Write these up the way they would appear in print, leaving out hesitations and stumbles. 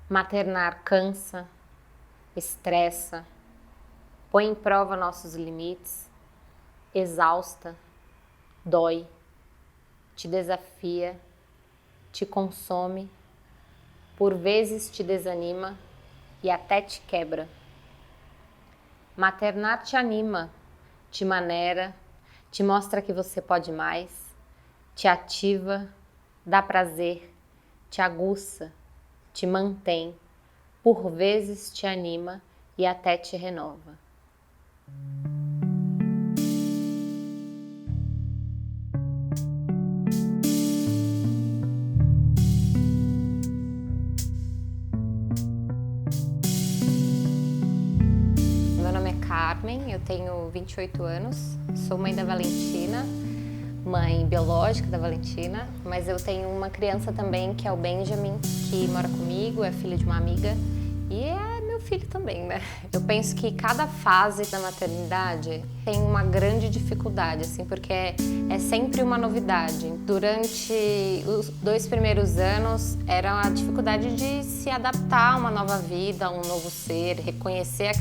Maternar cansa, estressa, põe em prova nossos limites, exausta, dói, te desafia, te consome, por vezes te desanima e até te quebra. Maternar te anima, te maneira, te mostra que você pode mais, te ativa, dá prazer, te aguça, te mantém, por vezes te anima e até te renova. Meu nome é Carmen, eu tenho 28 anos, sou mãe da Valentina, mãe biológica da Valentina, mas eu tenho uma criança também que é o Benjamin, que mora comigo, é filho de uma amiga e é meu filho também, né? Eu penso que cada fase da maternidade tem uma grande dificuldade, assim, porque é sempre uma novidade. Durante os 2 primeiros anos era a dificuldade de se adaptar a uma nova vida, a um novo ser, reconhecer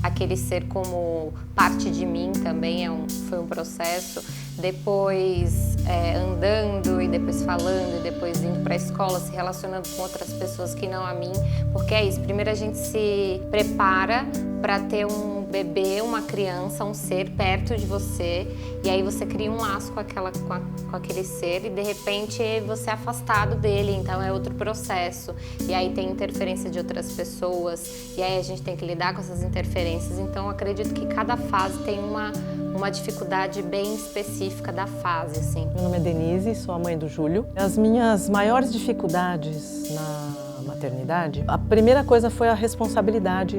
aquele ser como parte de mim também, foi um processo. Depois andando e depois falando e depois indo para a escola, se relacionando com outras pessoas que não a mim, porque é isso, primeiro a gente se prepara para ter um bebê, uma criança, um ser perto de você e aí você cria um laço com aquele ser e de repente você é afastado dele, então é outro processo e aí tem interferência de outras pessoas e aí a gente tem que lidar com essas interferências, então eu acredito que cada fase tem uma dificuldade bem específica da fase, assim. Meu nome é Denise, sou a mãe do Júlio. As minhas maiores dificuldades na maternidade, a primeira coisa foi a responsabilidade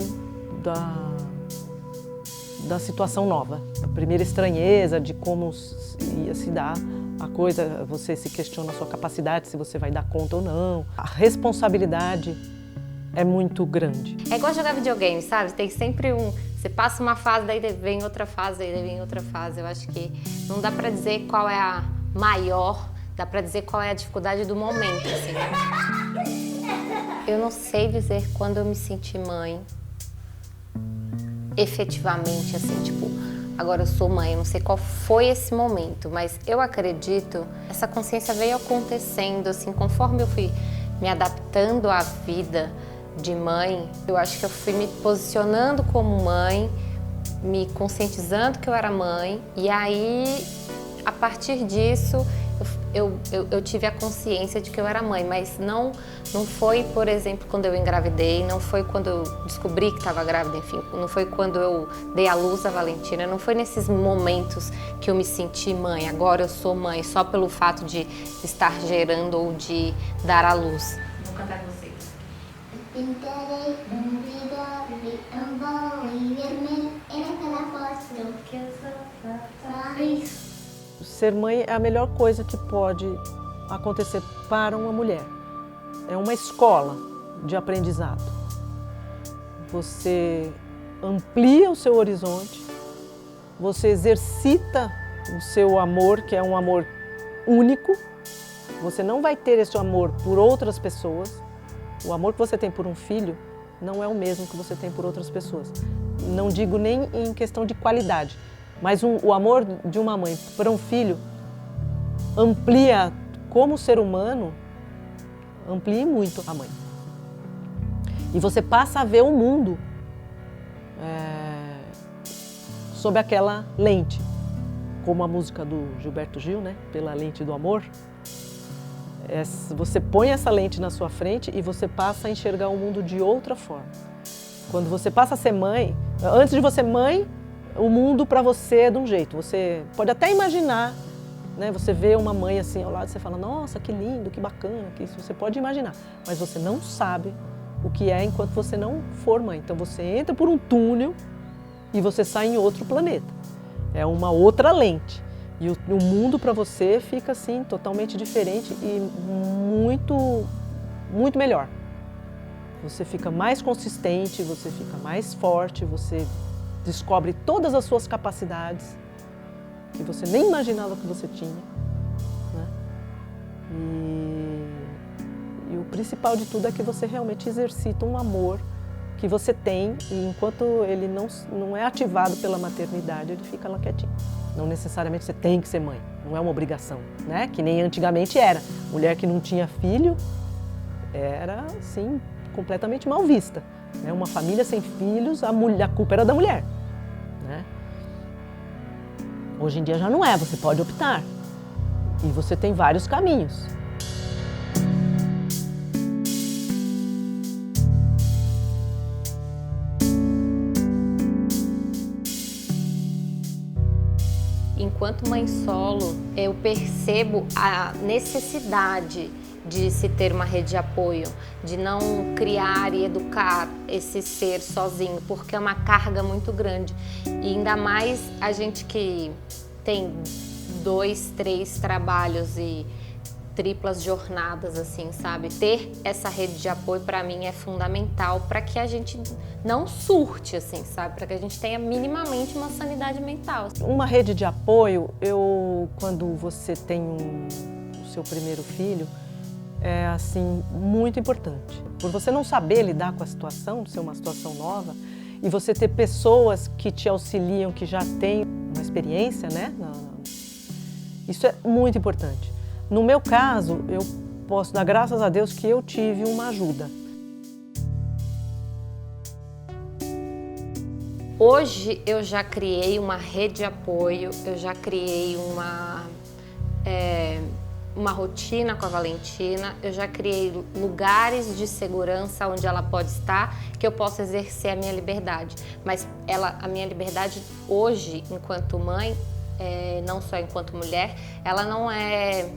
da situação nova. A primeira estranheza de como ia se dar a coisa, você se questiona a sua capacidade, se você vai dar conta ou não. A responsabilidade é muito grande. É igual jogar videogame, sabe? Tem sempre você passa uma fase, daí vem outra fase, daí vem outra fase. Eu acho que não dá pra dizer qual é a maior, dá pra dizer qual é a dificuldade do momento, assim, né? Eu não sei dizer quando eu me senti mãe, efetivamente, assim, tipo, agora eu sou mãe, eu não sei qual foi esse momento, mas eu acredito, essa consciência veio acontecendo, assim, conforme eu fui me adaptando à vida de mãe, eu acho que eu fui me posicionando como mãe, me conscientizando que eu era mãe, e aí, a partir disso, eu tive a consciência de que eu era mãe, mas não foi, por exemplo, quando eu engravidei, não foi quando eu descobri que estava grávida, enfim, não foi quando eu dei à luz a Valentina, não foi nesses momentos que eu me senti mãe, agora eu sou mãe, só pelo fato de estar gerando ou de dar à luz. Vou cantar com vocês. Pintarei brilho tão bom e vermelho em cada foto que eu sou feliz. Ser mãe é a melhor coisa que pode acontecer para uma mulher. É uma escola de aprendizado. Você amplia o seu horizonte, você exercita o seu amor, que é um amor único. Você não vai ter esse amor por outras pessoas. O amor que você tem por um filho não é o mesmo que você tem por outras pessoas. Não digo nem em questão de qualidade, mas o amor de uma mãe para um filho amplia, como ser humano, amplia muito a mãe. E você passa a ver o mundo sob aquela lente, como a música do Gilberto Gil, né? Pela lente do amor. Você põe essa lente na sua frente e você passa a enxergar o mundo de outra forma. Quando você passa a ser mãe, antes de você ser mãe, o mundo para você é de um jeito. Você pode até imaginar, né? Você vê uma mãe assim ao lado, você fala, nossa, que lindo, que bacana, que isso você pode imaginar. Mas você não sabe o que é enquanto você não for mãe. Então você entra por um túnel e você sai em outro planeta. É uma outra lente. E o mundo para você fica assim totalmente diferente e muito, muito melhor. Você fica mais consistente, você fica mais forte, você descobre todas as suas capacidades que você nem imaginava que você tinha, né? E o principal de tudo é que você realmente exercita um amor que você tem e enquanto ele não é ativado pela maternidade, ele fica lá quietinho. Não necessariamente você tem que ser mãe, não é uma obrigação, né? Que nem antigamente era. Mulher que não tinha filho era, assim, completamente mal vista. Né? Uma família sem filhos, a culpa era da mulher. Né? Hoje em dia já não é, você pode optar. E você tem vários caminhos. Enquanto mãe solo, eu percebo a necessidade de se ter uma rede de apoio, de não criar e educar esse ser sozinho, porque é uma carga muito grande. E ainda mais a gente que tem 2, 3 trabalhos e triplas jornadas, assim, sabe? Ter essa rede de apoio para mim é fundamental para que a gente não surte, assim, sabe? Para que a gente tenha minimamente uma sanidade mental. Uma rede de apoio, quando você tem o seu primeiro filho, é assim muito importante. Por você não saber lidar com a situação, ser uma situação nova, e você ter pessoas que te auxiliam, que já têm uma experiência, né? Isso é muito importante. No meu caso, eu posso dar graças a Deus que eu tive uma ajuda. Hoje eu já criei uma rede de apoio, eu já criei uma rotina com a Valentina, eu já criei lugares de segurança onde ela pode estar, que eu possa exercer a minha liberdade. Mas a minha liberdade hoje, enquanto mãe, não só enquanto mulher, ela não é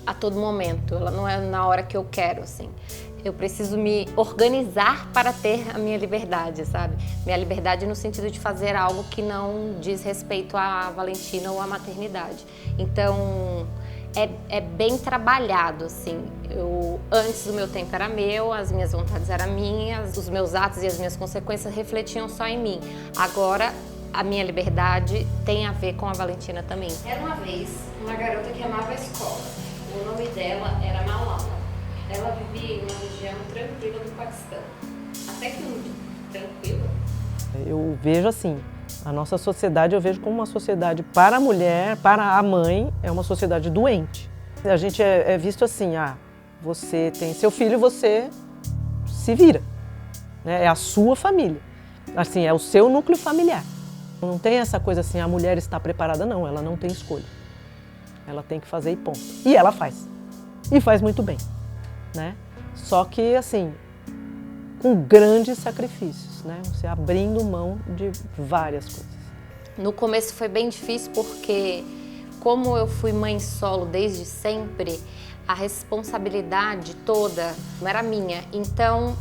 a todo momento, ela não é na hora que eu quero, assim. Eu preciso me organizar para ter a minha liberdade, sabe? Minha liberdade no sentido de fazer algo que não diz respeito à Valentina ou à maternidade. Então, é bem trabalhado, assim. Antes o meu tempo era meu, as minhas vontades eram minhas, os meus atos e as minhas consequências refletiam só em mim. Agora, a minha liberdade tem a ver com a Valentina também. Era uma vez uma garota que amava a escola. O nome dela era Malala. Ela vivia em uma região tranquila do Paquistão. Até que muito tranquila. Eu vejo assim, a nossa sociedade eu vejo como uma sociedade para a mulher, para a mãe, é uma sociedade doente. A gente é visto assim, você tem seu filho, você se vira. Né? É a sua família. Assim, é o seu núcleo familiar. Não tem essa coisa assim, a mulher está preparada, não, ela não tem escolha. Ela tem que fazer e ponto. E ela faz. E faz muito bem. Né? Só que, assim, com grandes sacrifícios, né? Você abrindo mão de várias coisas. No começo foi bem difícil porque, como eu fui mãe solo desde sempre, a responsabilidade toda não era minha. Então,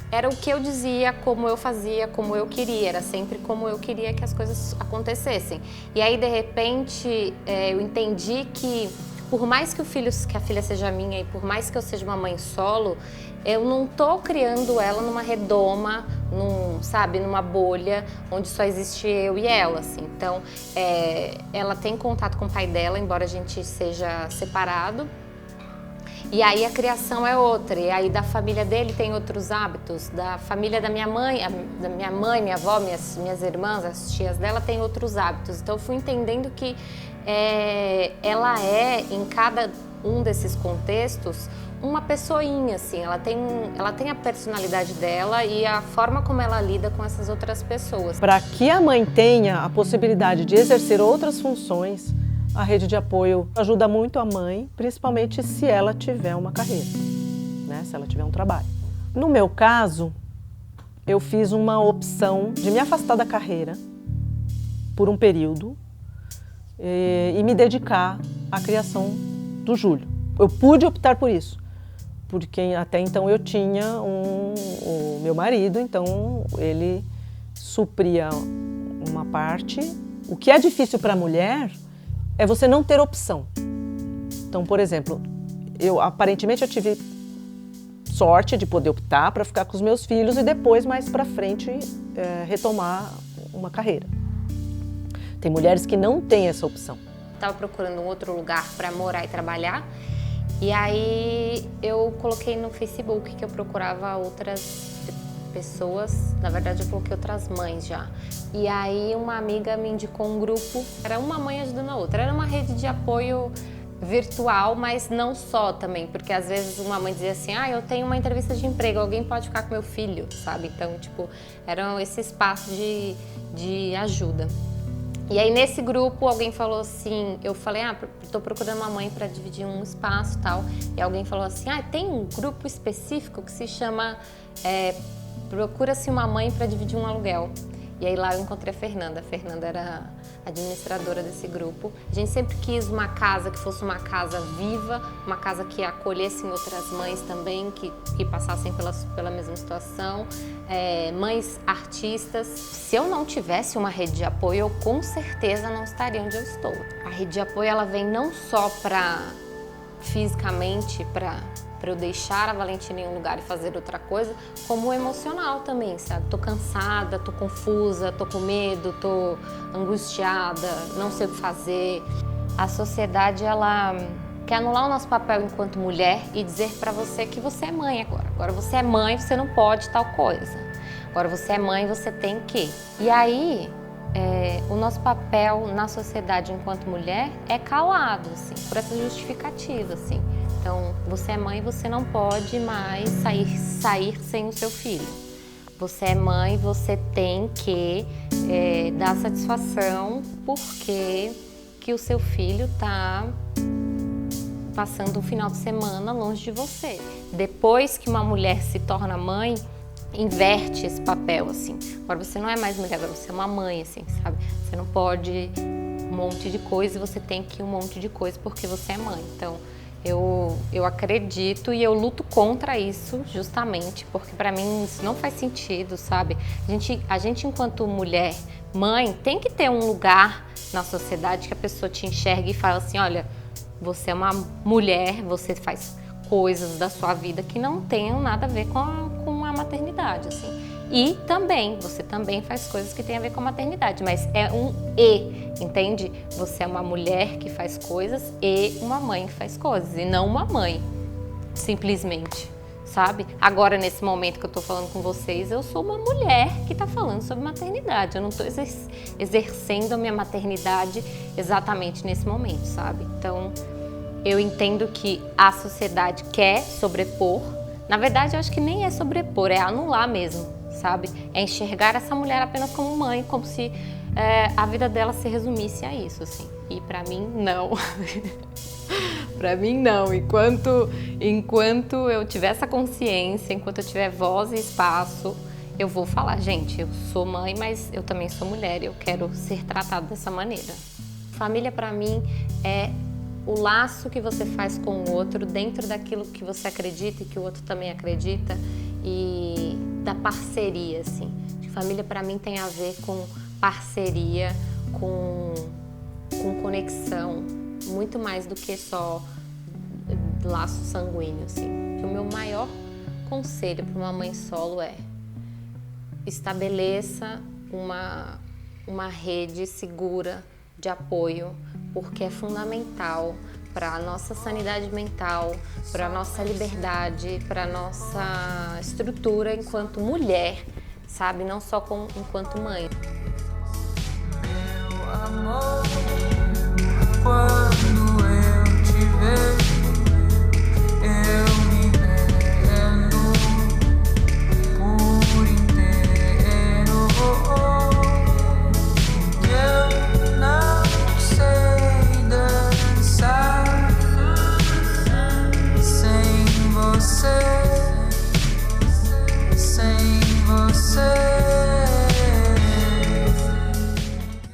era o que eu dizia, como eu fazia, como eu queria. Era sempre como eu queria que as coisas acontecessem. E aí, de repente, eu entendi que, por mais que a filha seja minha e por mais que eu seja uma mãe solo, eu não tô criando ela numa redoma, numa bolha, onde só existe eu e ela, assim. Então, ela tem contato com o pai dela, embora a gente seja separado. E aí a criação é outra, e aí da família dele tem outros hábitos, da família da minha mãe, minha avó, minhas irmãs, as tias dela têm outros hábitos. Então eu fui entendendo que ela em cada um desses contextos, uma pessoinha, assim, ela tem a personalidade dela e a forma como ela lida com essas outras pessoas. Para que a mãe tenha a possibilidade de exercer outras funções, a rede de apoio ajuda muito a mãe, principalmente se ela tiver uma carreira, né? Se ela tiver um trabalho. No meu caso, eu fiz uma opção de me afastar da carreira por um período e me dedicar à criação do Júlio. Eu pude optar por isso, porque até então eu tinha o meu marido, então ele supria uma parte. O que é difícil para a mulher é você não ter opção. Então, por exemplo, aparentemente eu tive sorte de poder optar para ficar com os meus filhos e depois, mais para frente, retomar uma carreira. Tem mulheres que não têm essa opção. Estava procurando um outro lugar para morar e trabalhar E aí eu coloquei no Facebook que eu procurava outras pessoas, na verdade eu coloquei outras mães já. E aí uma amiga me indicou um grupo, era uma mãe ajudando a outra, era uma rede de apoio virtual, mas não só também, porque às vezes uma mãe dizia assim, eu tenho uma entrevista de emprego, alguém pode ficar com meu filho, sabe? Então, tipo, era esse espaço de ajuda. E aí nesse grupo alguém falou assim, eu falei, tô procurando uma mãe para dividir um espaço e tal, e alguém falou assim, tem um grupo específico que se chama Procura-se uma mãe para dividir um aluguel. E aí lá eu encontrei a Fernanda era administradora desse grupo. A gente sempre quis uma casa que fosse uma casa viva, uma casa que acolhessem outras mães também, que passassem pela mesma situação, mães artistas. Se eu não tivesse uma rede de apoio, eu com certeza não estaria onde eu estou. A rede de apoio ela vem não só fisicamente, para eu deixar a Valentina em um lugar e fazer outra coisa, como emocional também, sabe? Tô cansada, tô confusa, tô com medo, tô angustiada, não sei o que fazer. A sociedade, ela quer anular o nosso papel enquanto mulher e dizer pra você que você é mãe agora. Agora você é mãe, você não pode tal coisa. Agora você é mãe, você tem que. E aí, o nosso papel na sociedade enquanto mulher é calado, assim, por essa justificativa, assim. Então, você é mãe, você não pode mais sair sem o seu filho. Você é mãe, você tem que dar satisfação porque que o seu está passando um final de semana longe de você. Depois que uma mulher se torna mãe, inverte esse papel, assim. Agora você não é mais mulher, agora você é uma mãe, assim, sabe? Você não pode um monte de coisa e você tem que um monte de coisa porque você é mãe. Então, eu acredito e eu luto contra isso justamente porque para mim isso não faz sentido, sabe? A gente enquanto mulher, mãe, tem que ter um lugar na sociedade que a pessoa te enxergue e fala assim, olha, você é uma mulher, você faz coisas da sua vida que não tenham nada a ver com a maternidade, assim. E também, você também faz coisas que têm a ver com a maternidade, mas é um entende? Você é uma mulher que faz coisas e uma mãe que faz coisas, e não uma mãe, simplesmente, sabe? Agora, nesse momento que eu tô falando com vocês, eu sou uma mulher que tá falando sobre maternidade, eu não tô exercendo a minha maternidade exatamente nesse momento, sabe? Então, eu entendo que a sociedade quer sobrepor, na verdade, eu acho que nem é sobrepor, é anular mesmo, sabe? É enxergar essa mulher apenas como mãe, como se a vida dela se resumisse a isso, assim. E pra mim, não. Pra mim, não. Enquanto eu tiver essa consciência, enquanto eu tiver voz e espaço, eu vou falar, gente, eu sou mãe, mas eu também sou mulher e eu quero ser tratada dessa maneira. Família, pra mim, é o laço que você faz com o outro dentro daquilo que você acredita e que o outro também acredita e da parceria, assim. Família, pra mim, tem a ver com parceria, com conexão, muito mais do que só laço sanguíneo, assim. O meu maior conselho para uma mãe solo é estabeleça uma rede segura de apoio, porque é fundamental para a nossa sanidade mental, para a nossa liberdade, para a nossa estrutura enquanto mulher, sabe? Não só enquanto mãe. Amor, quando eu te vejo